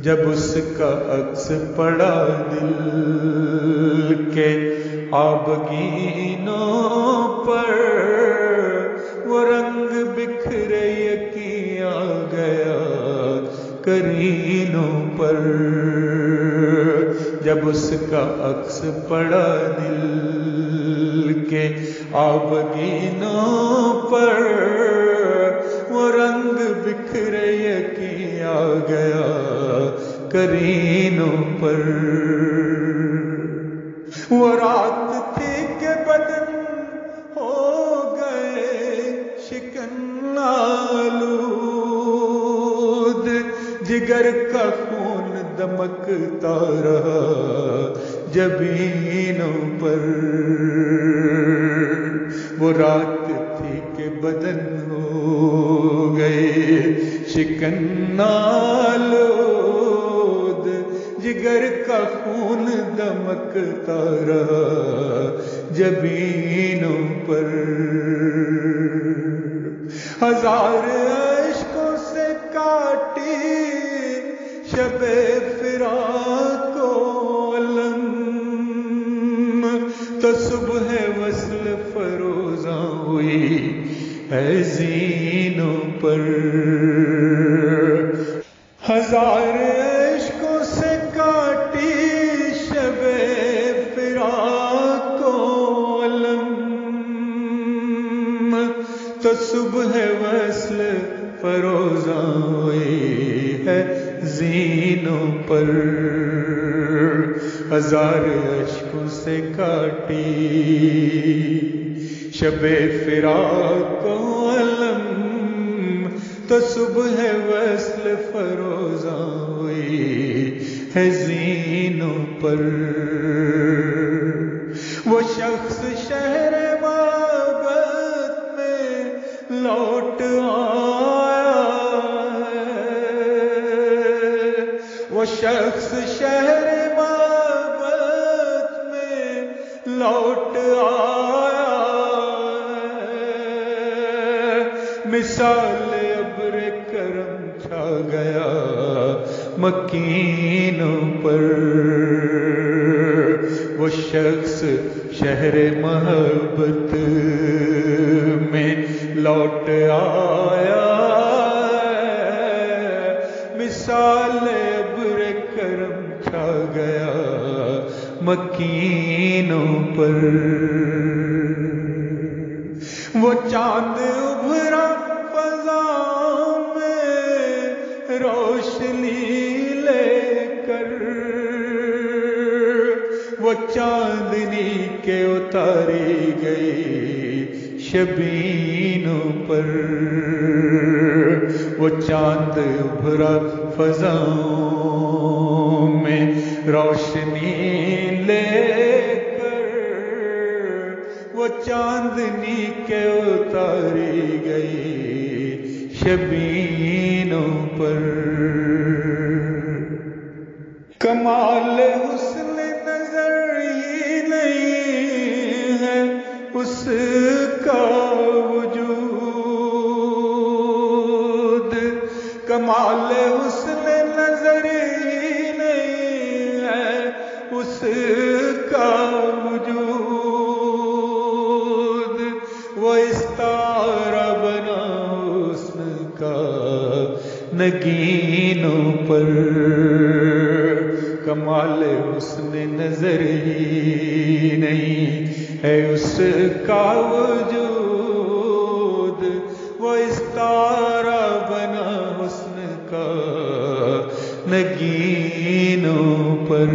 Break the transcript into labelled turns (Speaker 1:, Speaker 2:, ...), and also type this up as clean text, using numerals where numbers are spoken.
Speaker 1: جب اس کا عکس پڑا دل کے آبگینوں پر، وہ رنگ بکھرے یقیں آ گیا کرینوں پر۔ جب اس کا عکس پڑا دل کے آبگینوں پر، وہ رنگ بکھرے یقیں آ گیا کرینوں پر۔ وہ رات تھی کہ بدن ہو گئے شکن آلود، جگر کا خون دمکتا رہا جبینوں پر۔ وہ رات تھی کہ بدن ہو گئے شکن آلود، جگر کا خون دمکتا رہا جبینوں پر۔ ہزار اشکوں سے کاٹی شب فراق و علم، تو صبح وصل فروزاں ہوئی ہے زینوں پر۔ ہزار عشقوں سے کاٹی شب فراق و علم، تو صبح وصل فروزاں ہوئی ہے زینوں پر۔ ہزار عشقوں سے کاٹی شب فراق و علم، تو صبح وصل فروزاں ہوئی ہے زینوں پر۔ وہ شخص شہر محبت میں لوٹ آیا ہے، وہ شخص شہر محبت میں لوٹ آیا ہے، مثال ابر کرم چھا گیا مکینوں پر۔ وہ شخص شہر محبت میں لوٹ آیا ہے، مثال ابر کرم چھا گیا مکینوں پر۔ وہ چاند ابھرا فضا میں روشنی لے کر، وہ چاندنی کے اتاری گئی شبینوں پر۔ وہ چاند ابھرا فضاؤں میں روشنی لے کر، وہ چاندنی کے اتاری گئی شبینوں پر۔ کمال حسن نظر ہی نہیں ہے اس کا وجود، کمال حسن نظر ہی نہیں ہے اس کا وجود، وہ استعارہ بنا حسن کا نگینوں پر۔ کمال حسن نظر ہی نہیں ہے اس کا وجود، وہ استعارہ بنا حسن کا نگینوں پر۔